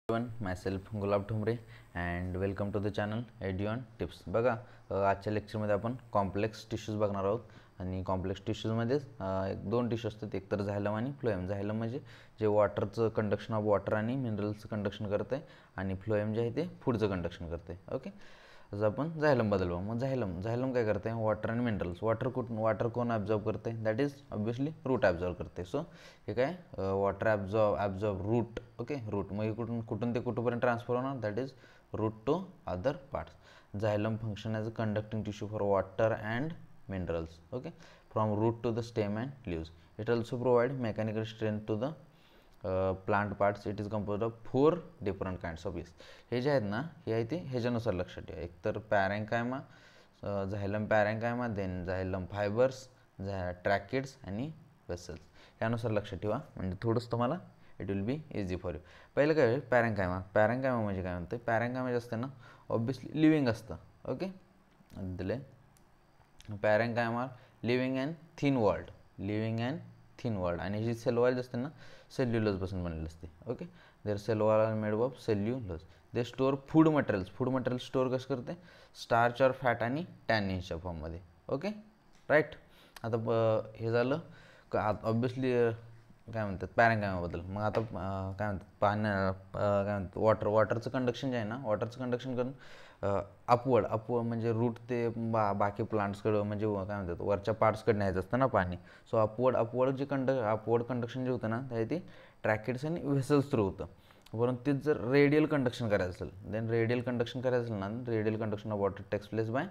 everyone, myself Gulab Thumre and welcome to the channel Eduon Tips. बघा आजच्या लेक्चरमध्ये आपण कॉम्प्लेक्स टिश्यूज बघणार आहोत आणि कॉम्प्लेक्स टिश्यूजमध्ये एक दोन टिश्यू असतात, एक तर झायलम आणि फ्लोएम. झायलम म्हणजे जे वॉटरचं कंडक्शन ऑफ वॉटर आणि मिनरल्सचं कंडक्शन करते आणि फ्लोएम जे आहे ते फूडचं कंडक्शन करते. ओके, आज आपण झायलमबद्दल बघू. मग झायलम काय करते? वॉटर आणि मिनरल्स. वॉटर कोण ॲब्झॉर्ब करते? That is obviously root absorb करते. सो हे काय water absorb root. Okay, root मग कुठून ते कुठपर्यंत ट्रान्सफर होणार? That is root to other parts. Xylem function as a conducting tissue for water and minerals. Okay, from root to the stem and leaves. It also provide mechanical strength to the plant parts. It is composed of 4 different kinds of leaves. हे जे आहेत ना, हे आहे ते ह्याच्यानुसार लक्षात ठेवा. एक तर पॅरेंकायमा, झायलम पॅरेंकायमा, देन झायलम फायबर्स, ट्रॅकिड्स आणि वेसल्स. यानुसार लक्षात ठेवा, म्हणजे थोडंसं तुम्हाला it will be easy for you. पहिलं काय पॅरेंकायमा. पॅरेंकायमा म्हणजे काय म्हणते? पॅरेंकायमा जे असते ना, ऑब्वियसली लिव्हिंग असतं. ओके, दिले parenchyma living and thin walled. आणि जी सेल वॉल असते ना, सेल्युलोजपासून बनलेली असते. Okay, their cell wall are made of cellulose. They store food material store कसं करते? स्टार्च और फॅट आणि टॅनिन्सच्या फॉर्ममध्ये. Okay, right. आता हे झालं का ऑब्वियसली काय म्हणतात पॅरेंकायमाबद्दल. मग आता काय म्हणतात काय म्हणतात वॉटरचं कंडक्शन जे आहे ना, वॉटरचं कंडक्शन करून अपवर्ड म्हणजे रूट ते बाकी प्लांट्सकडं म्हणजे काय म्हणतात वरच्या पार्ट्सकडे न्यायचं असतं ना पाणी. सो अपवर्ड कंडक्शन जे होतं ना, ते ट्रॅकिड्स आणि व्हेसल्स थ्रू होतं. परंतु तेच जर रेडियल कंडक्शन करायचं असेल, then radial conduction of water takes place by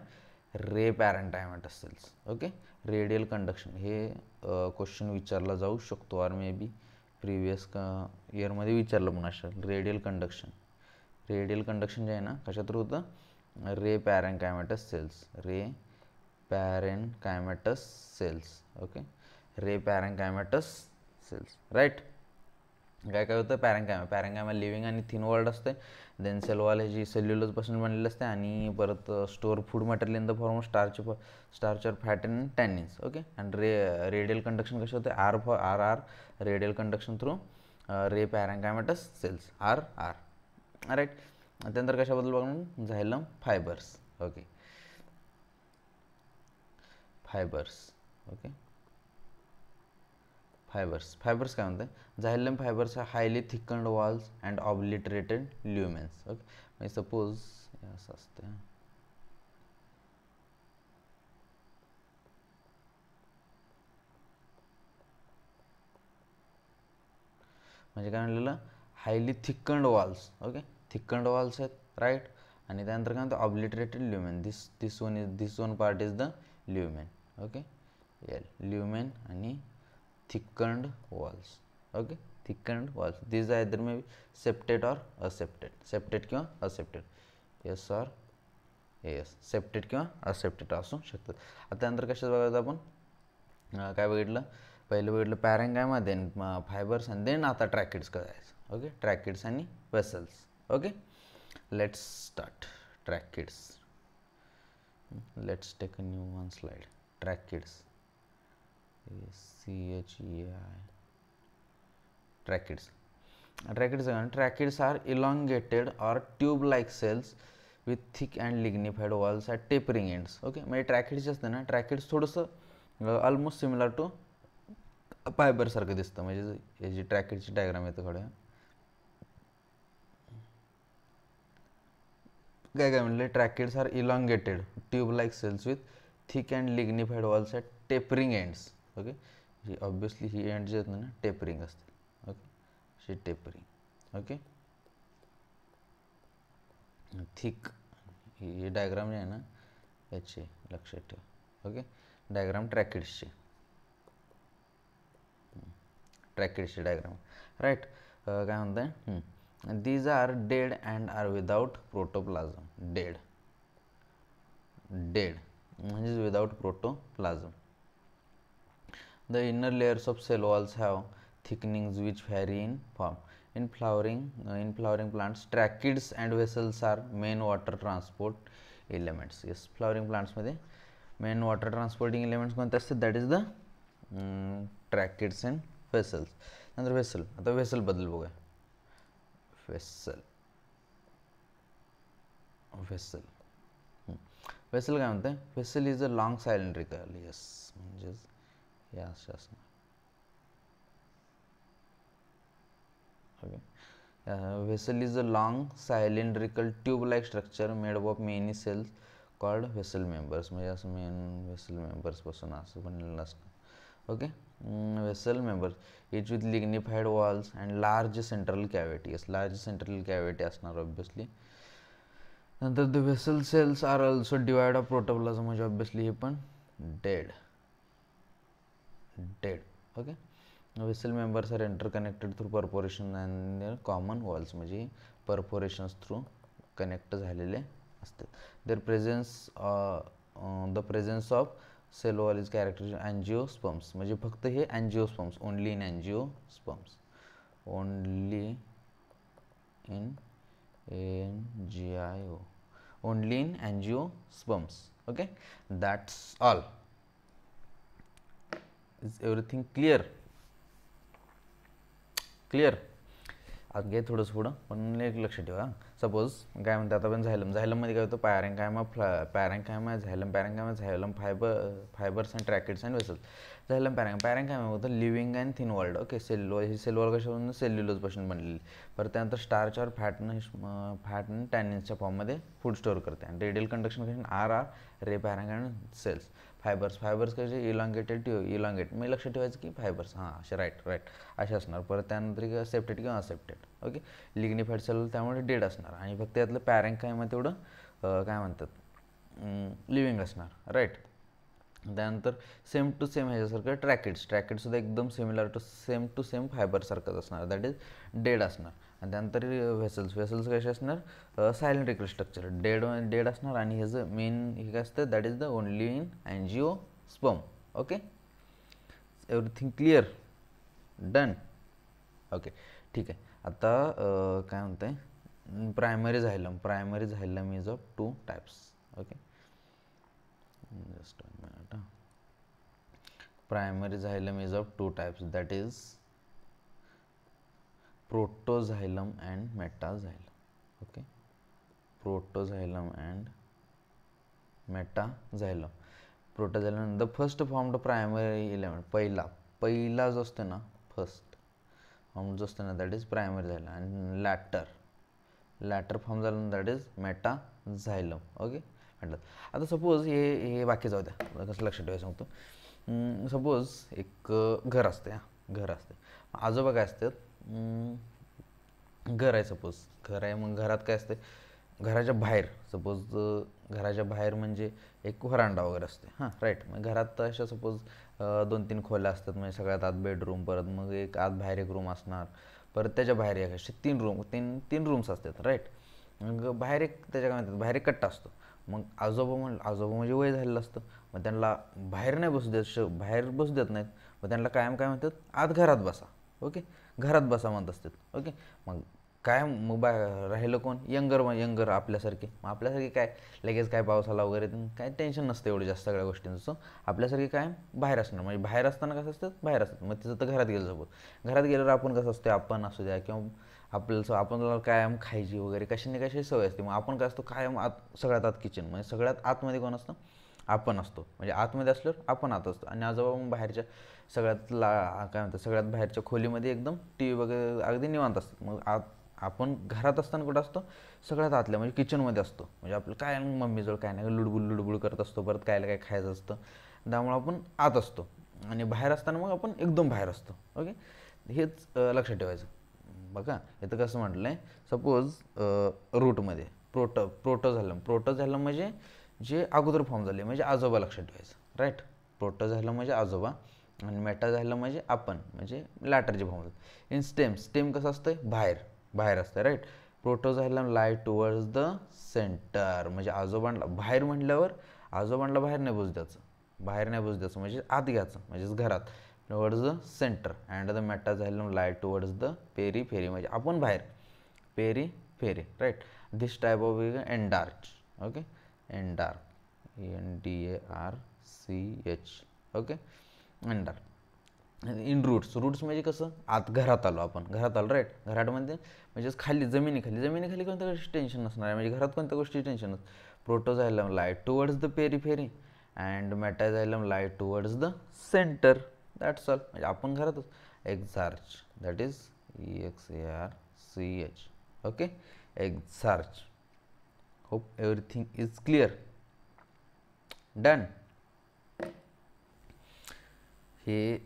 ray parenchymatous cells. Okay, radial conduction हे क्वेश्चन विचारला जाऊ शकतो, और मे बी प्रिव्हियस इयरमध्ये विचारलं पण असेल. रेडियल कंडक्शन जे आहे ना, कशा थ्रू होतं? Ray parenchymatous cells. Okay, ray parenchymatous cells, right. काय होतं? पॅरेंकायमा लिव्हिंग आणि थिन वर्ल्ड असते. देन सेल वॉल ह्याची सेल्युलोजपासून बनलेली असते आणि परत store food material in the form of starch और फॅट अँड टॅनिन्स. ओके, आणि रेडियल कंडक्शन कसे होते? Are radial conduction through ray parenchymatous cells are. Right. त्यानंतर कशाबद्दल बघणार? Xylem fibres. Okay, okay, fibres काय म्हणते? Xylem fibres are highly thickened walls and obliterated lumens. Okay, म्हणजे सपोज असं असतं, म्हणजे काय म्हणलेलं? Highly thickened walls. Okay, thickened walls आहेत, राईट. आणि त्यानंतर काय म्हणतं? Obliterated lumen. This one part is the lumen. Okay, lumen आणि thickened walls. Okay, thickened walls this either may be septate or septate किंवा aseptate. Yes or yes, septate किंवा aseptate असू शकतात. आता त्यानंतर कशात बघायचं आपण? काय बघितलं? पहिलं बघितलं पॅरेंकायमा, देन फायबर्स आणि देन आता ट्रॅकिड्स करायचं. ओके, ट्रॅकिड्स आणि vessels. Okay, let's start. Tracheids. Let's take a new one slide. Tracheids, Tracheids are elongated or tube-like cells with thick and lignified walls at tapering ends. Okay, म्हणजे ट्रॅकिड्स असतं ना, ट्रॅकिड्स थोडंसं almost similar to fibre सारखं दिसतं. म्हणजे हे जी ट्रॅकिडची diagram येतं थोड्या काय म्हणले? Tracheids are elongated tube like cells with thick and lignified walls at tapering ends. Okay, ही ऑब्वियसली ही एंड जे आहेत ना टेपरिंग असते. ओके, शी टेपरिंग. ओके, थिक ही डायग्राम जे आहे ना याची लक्षात ठेवा. ओके, डायग्राम ट्रॅकिड्सची डायग्राम, राईट. काय म्हणताय? These are dead and are without protoplasm. Dead म्हणजे without protoplasm. The inner layers of cell walls have thickenings which vary in form. In flowering plants, tracheids and vessels are main water transport elements. Yes, flowering plants मध्ये main water transporting elements कोणते असतात? That is the tracheids and vessels. नंतर vessel. आता vessel बद्दल बघूया. Vessel. Vessel vessel काय म्हणते, vessel is a long cylindrical. Yes, म्हणजेच हे असं असणार. Okay, vessel is a long cylindrical tube like structure made up of many cells called vessel members. म्हणजे असं मेन व्हेसल मेंबर्सपासून असं बनलेलं असतं. Okay, vessel members each with lignified walls and large central cavity. Yes, large central cavity असणार obviously. नंतर the vessel cells R also devoid of protoplasm. म्हणजे ऑब्विसली हे पण dead. Okay, vessel members are interconnected through perforation and common walls. म्हणजे perforations through connect झालेले असतात. Their presence of cell wall is character angiosperms. म्हणजे फक्त हे angiosperms, only in angiosperms, only in NGIO, only in angiosperms. Okay, that's all. Is everything clear? आज घे थोडंसं पुढं, पण एक लक्ष ठेवा. सपोज काय म्हणते आता आपण झायलममध्ये काय होतं, parenchyma, xylem fibres and tracheids and vessels. Xylem parenchyma होतं living and thin walled. Okay, ही सेल वॉल कशापासून, सेल्युलोजपासून बनलेली. परत त्यानंतर स्टार्चवर फॅट टॅनिन्सच्या फॉर्ममध्ये फूड स्टोअर करते. आणि रेडियल कंडक्शन कशी आर रे पॅरेंकायमा सेल्स. फायबर्स कसे इलॉंगेटेड मी लक्ष ठेवायचं की फायबर्स, हां असे राईट असे असणार. परत त्यानंतर सेप्टेड किंवा असेप्टेड. ओके, लिग्निफाईड सेल त्यामुळे डेड असणार. आणि फक्त यातलं पॅरेंकायमा तेवढं काय म्हणतात लिव्हिंग असणार, राईट. त्यानंतर सेम टू सेम ह्याच्यासारखं ट्रॅकेटसुद्धा एकदम सिमिलर टू सेम फायबरसारखंच असणार, दॅट इज डेड असणार. आणि त्यानंतर व्हेसल्स कसे असणार, सायलिंड्रिकल स्ट्रक्चर, डेड असणार. आणि ह्याचं मेन हे काय असतं, that is the only in angiosperm. Okay, everything clear, done. Okay, ठीक आहे. आता काय म्हणतं आहे, primary xylem is of 2 types. Okay, just a minute. Primary xylem is of 2 types, that is protoxylem and metaxylem. Okay, protoxylem and metaxylem. Protoxylem the first formed primary element. पहिला जो असतो ना, फर्स्ट फॉर्म जो असतो ना, that is primary झायलम. आणि latter form झालं that is metaxylem. Okay, म्हटलं. आता सपोज हे बाकी जाऊ द्या, कसं लक्षात ठेवायचं सांगतो. सपोज एक घर असते, आजोबा काय असतात, घर आहे, सपोज घर आहे. मग घरात काय असते, घराच्या बाहेर सपोज घराच्या बाहेर म्हणजे एक व्हरांडा वगैरे असते, हां राईट. मग घरात अशा सपोज 2-3 खोल्या असतात. म्हणजे सगळ्यात आत बेडरूम, परत मग एक आत बाहेर एक रूम असणार, परत त्याच्या बाहेर एक असे 3 रूम्स असतात, राईट. मग बाहेर एक त्याच्या काय म्हणतात, बाहेर एक कट्टा असतो. मग आजोबा म्हणजे वय झालेलं असतं. मग त्यांना बाहेर नाही बसू देत नाहीत. मग त्यांना कायम काय म्हणतात, आत घरात बसा. ओके, घरात बसा म्हणत असतात. ओके, मग काय मग राहिलं कोण, यंगर आपल्यासारखे. मग आपल्यासारखे काय लगेच काय पावसाला वगैरे काय टेन्शन नसतं एवढं जास्त सगळ्या गोष्टींचं. आपल्यासारखे काय बाहेर असणार, म्हणजे बाहेर असताना कसं असतं, बाहेर असतात. मग तिथं तर घरात गेलं सपोज, घरात गेल्यावर आपण कसं असतो, आपण असू द्या किंवा आपल्याला कायम खायची वगैरे कशाची सवय असते. मग आपण काय असतो, कायम सगळ्यात आत किचन, म्हणजे सगळ्यात आतमध्ये कोण असतं, आपण असतो. म्हणजे आतमध्ये असल्यावर आपण आत असतो. आणि आजोबा मग बाहेरच्या काय म्हणतात, सगळ्यात बाहेरच्या खोलीमध्ये एकदम TV वगैरे अगदी निवांत असतात. मग आपण घरात असताना कुठं असतो, सगळ्यात आतल्या म्हणजे किचनमध्ये असतो. म्हणजे आपलं काय मम्मीजवळ काय नाही लुडबुड करत असतो, परत काय खायचं असतं, त्यामुळं आपण आत असतो. आणि बाहेर असताना मग आपण एकदम बाहेर असतो. ओके, हेच लक्षात ठेवायचं. बघा इथं कसं म्हटलं आहे, सपोज रूटमध्ये प्रोटोझायलम म्हणजे जे अगोदर फॉर्म झाले, म्हणजे आजोबा लक्षात ठेवायचं, राईट. प्रोटोझायलम म्हणजे आजोबा, आणि मेटाझायलम म्हणजे आपण, म्हणजे लॅटरचे फॉर्म झाले. इन स्टेम कसं असतं, बाहेर असतं, right. Protoxylem lie towards the centre. म्हणजे आजोबांना बाहेर म्हटल्यावर आजोबांना बाहेर नाही बसू द्यायचं, म्हणजे आत घ्यायचं, म्हणजेच घरात. Towards the centre. And the metaxylem lie towards the periphery, म्हणजे आपण बाहेर, periphery, right. This type of endarch. Okay, endarch, ENDARCH. Okay, endarch. In roots. Roots म्हणजे कसं, आत घरात आलो आपण, घरात आलो राईट. घरामध्ये म्हणजेच खाली, जमिनीखाली कोणत्या गोष्टी टेन्शन नसणार आहे, म्हणजे घरात कोणत्या गोष्टी टेन्शन नसतं. Protoxylem lies towards the periphery and metaxylem lies towards the centre. That's all. म्हणजे आपण घरातच. Exarch, that is EXARCH. Okay, exarch. Hope everything is clear. Done. हे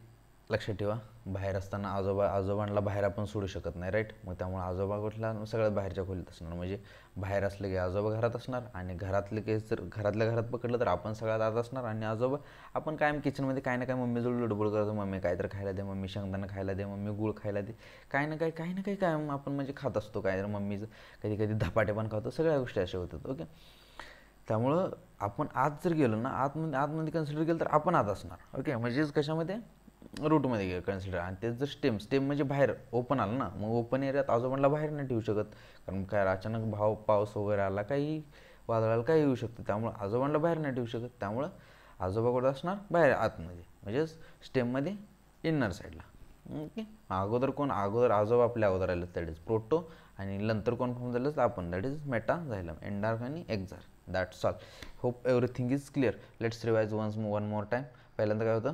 लक्षात ठेवा, बाहेर असताना आजोबांना बाहेर आपण सोडू शकत नाही राईट. मग त्यामुळे आजोबा कुठला सगळ्यात बाहेरच्या खोलीत असणार. म्हणजे बाहेर असले की आजोबा घरात असणार, आणि घरातले केस जर घरातल्या घरात पकडलं तर आपण सगळ्यात आत असणार. आणि आजोबा आपण कायम किचनमध्ये काय ना काय मम्मीजवळ लुडबुड करतो, मम्मी काय तर खायला दे, मम्मी शेंगदाणा खायला दे, मम्मी गूळ खायला दे, काही ना काही कायम आपण म्हणजे खात असतो. काय तर मम्मीचं कधी कधी धपाटे पण खातो, सगळ्या गोष्टी अशा होतात. ओके, त्यामुळं आपण आत जर गेलो ना, आतमध्ये कन्सिडर केलं तर आपण आत असणार. ओके, म्हणजेच कशामध्ये, रूटमध्ये कन्सिडर. आणि तेच जर स्टेम म्हणजे बाहेर ओपन आलं ना, मग ओपन एरियात आजोबांना बाहेर नाही ठेवू शकत, कारण काय अचानक पाऊस वगैरे आला, काही वादळाला काही येऊ शकतं, त्यामुळं आजोबांना बाहेर नाही ठेवू शकत. त्यामुळं आजोबा कुठं असणार, बाहेर आतमध्ये, म्हणजेच स्टेममध्ये इन्नर साईडला. ओके, अगोदर आजोबा आपल्या अगोदर आले, दॅट इज प्रोटो. आणि नंतर कोण फॉर्म झालं तर आपण, दॅट इज मेटाझायलम, एंडार्क आणि exarch. That's all. Hope everything is clear. Let's revise one more time. पहिल्यांदा काय होतं,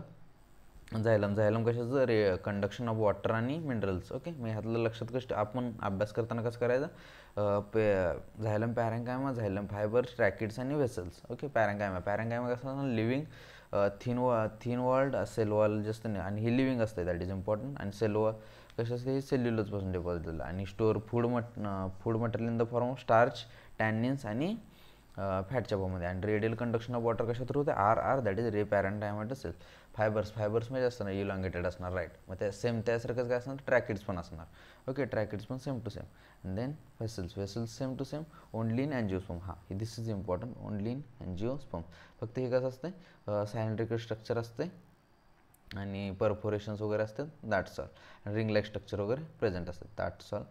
झायलम कशाचं, कंडक्शन ऑफ वॉटर आणि मिनरल्स. ओके, मग ह्यातलं लक्षात कसं आपण अभ्यास करताना कसं करायचं, झायलम पॅरेंकायमा, झायलम फायबर्स, ट्रॅकिड्स आणि व्हेसल्स. ओके, पॅरेंकायमा कसं, living thin walled cell wall जे असतं ना, आणि हे लिव्हिंग असतं, दॅट इज इम्पॉर्टंट. आणि सेल वॉल कशा असते, हे सेल्युलोजपासून डिपॉझिट झालं. आणि store food material in the form of starch, tannins आणि फॅटच्या फॉर्ममध्ये. आणि रेडियल कंडक्शन ऑफ वॉटर कशा थ्रू होते, are that is ray parenchyma cell. Fibres म्हणजे असतं ना, इलॉंगेटेड असणार राईट. मग त्यासारखंच काय असणार, ट्रॅकिड्स पण असणार. ओके, ट्रॅकिड्स पण same to same. And then vessels same to same, only in angiosperm. हां, this is important, only in angiosperm. फक्त हे कसं असते, सायलेंट्रिकल स्ट्रक्चर असते आणि परफोरेशन्स वगैरे असतात, that's all. Ring like structure वगैरे प्रेझेंट असतात, दॅट्स ऑल.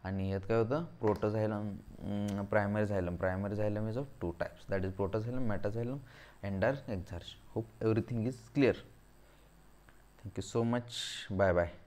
आणि यात काय होतं, protoxylem, primary xylem is of 2 types, that is protoxylem, metaxylem, endarch, exarch. Hope everything is clear. Thank you so much. Bye bye.